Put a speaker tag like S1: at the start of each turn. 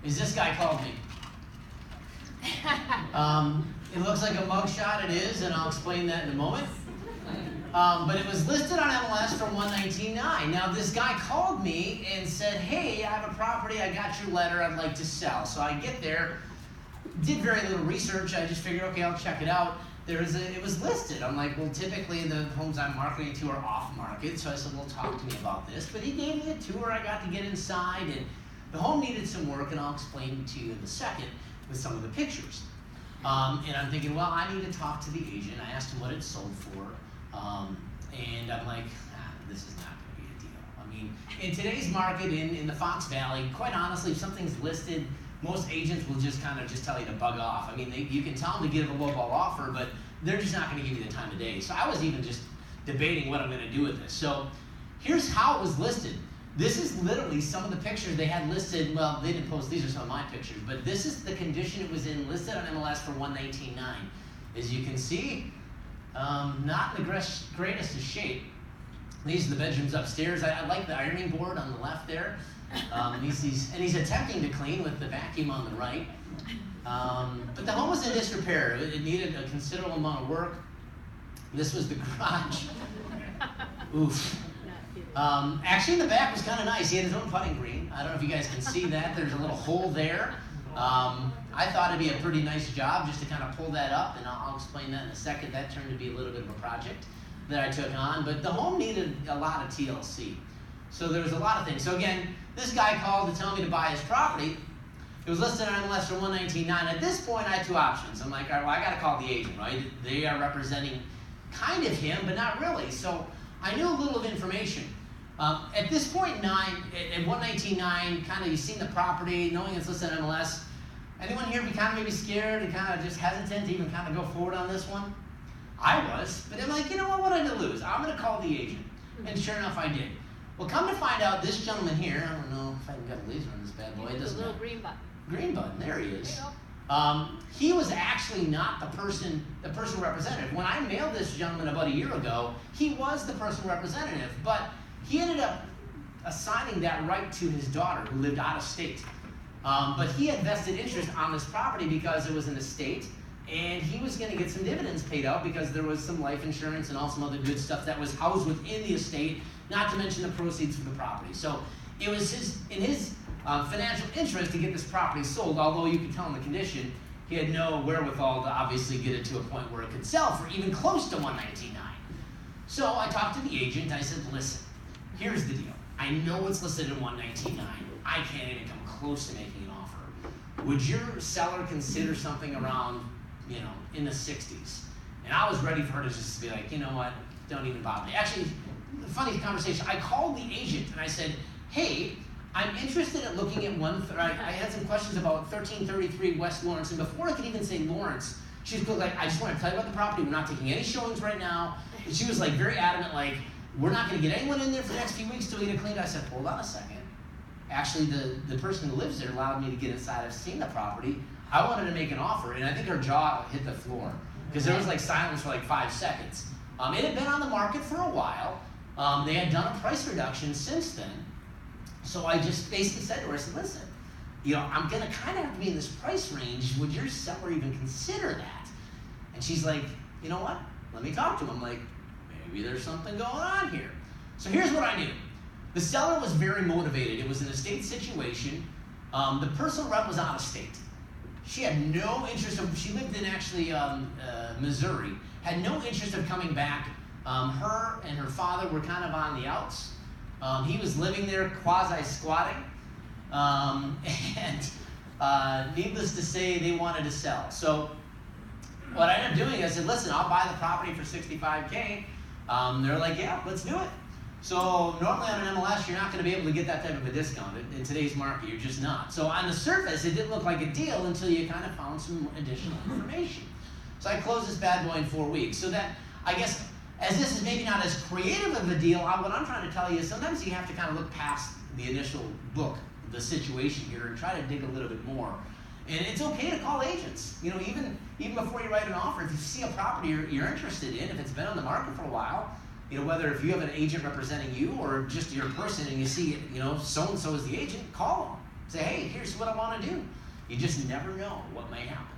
S1: is this guy called me. It looks like a mugshot, it is, and I'll explain that in a moment. But it was listed on MLS for $119,900. Now this guy called me and said, hey, I have a property, I got your letter, I'd like to sell. So I get there, did very little research, I just figured, okay, I'll check it out. It was listed. I'm like, well, typically the homes I'm marketing to are off market, so I said, well, talk to me about this. But he gave me a tour, I got to get inside, and the home needed some work, and I'll explain to you in a second with some of the pictures. And I'm thinking, well, I need to talk to the agent. I asked him what it sold for. And I'm like, this is not going to be a deal. I mean, in today's market in the Fox Valley, quite honestly, if something's listed, most agents will just kind of just tell you to bug off. I mean, you can tell them to give a lowball offer, but they're just not going to give you the time of day. So I was even just debating what I'm going to do with this. So here's how it was listed. This is literally some of the pictures they had listed. Well, they didn't post, these are some of my pictures, but this is the condition it was in, listed on MLS for $119,900. As you can see, not in the greatest of shape. These are the bedrooms upstairs. I like the ironing board on the left there. And he's attempting to clean with the vacuum on the right. But the home was in disrepair. It needed a considerable amount of work. This was the garage. Oof. Actually, in the back was kind of nice. He had his own putting green. I don't know if you guys can see that. There's a little hole there. I thought it'd be a pretty nice job just to kind of pull that up, and I'll explain that in a second. That turned to be a little bit of a project that I took on, but the home needed a lot of TLC. So there was a lot of things. So again, this guy called to tell me to buy his property. It was listed on MLS for $119,900. At this point, I had two options. I'm like, all right, well, I got to call the agent, right? They are representing kind of him, but not really. So I knew a little of information. At this point, at $119,900, kind of you've seen the property, knowing it's listed on MLS. Anyone here be kind of maybe scared and kind of just hesitant to even kind of go forward on this one? I was, but I'm like, you know what I did lose? I'm going to call the agent. And sure enough, I did. Well, come to find out, this gentleman here, I don't know if I can get a laser on this bad boy. It doesn't
S2: matter. Green button.
S1: Green button, there he is. He was actually not the person representative. When I mailed this gentleman about a year ago, he was the person representative, but he ended up assigning that right to his daughter who lived out of state. But he had vested interest on this property because it was an estate, and he was going to get some dividends paid out because there was some life insurance and all some other good stuff that was housed within the estate, not to mention the proceeds from the property. So it was in his financial interest to get this property sold, although you could tell in the condition he had no wherewithal to obviously get it to a point where it could sell for even close to $119,900. So I talked to the agent. I said, listen, here's the deal. I know it's listed at $119,900. I can't even come close to making an offer. Would your seller consider something around, in the 60s? And I was ready for her to just be like, you know what, don't even bother me. Actually, funny conversation. I called the agent and I said, hey, I'm interested in looking at I had some questions about 1333 West Lawrence, and before I could even say Lawrence, she was like, I just want to tell you about the property. We're not taking any showings right now. And she was like very adamant, like, we're not going to get anyone in there for the next few weeks till we get it cleaned. I said, hold on a second. Actually, the person who lives there allowed me to get inside. I've seen the property. I wanted to make an offer, and I think her jaw hit the floor because there was like silence for like 5 seconds. It had been on the market for a while. They had done a price reduction since then. So I just basically said to her, I said, listen, I'm going to kind of have to be in this price range. Would your seller even consider that? And she's like, you know what? Let me talk to him. I'm like, maybe there's something going on here. So here's what I knew. The seller was very motivated. It was an estate situation. The personal rep was out of state. She had no interest she lived in actually Missouri, had no interest of coming back. Her and her father were kind of on the outs. He was living there quasi-squatting. And needless to say, they wanted to sell. So what I ended up doing, I said, listen, I'll buy the property for $65K. They're like, yeah, let's do it. So normally on an MLS, you're not going to be able to get that type of a discount. In today's market, you're just not. So on the surface, it didn't look like a deal until you kind of found some additional information. So I closed this bad boy in 4 weeks. So that, I guess, as this is maybe not as creative of a deal, what I'm trying to tell you is sometimes you have to kind of look past the initial look, the situation here, and try to dig a little bit more. And it's okay to call agents. Even before you write an offer, if you see a property you're interested in, if it's been on the market for a while, whether if you have an agent representing you or just your person and you see, so-and-so is the agent, call Say, hey, here's what I want to do. You just never know what may happen.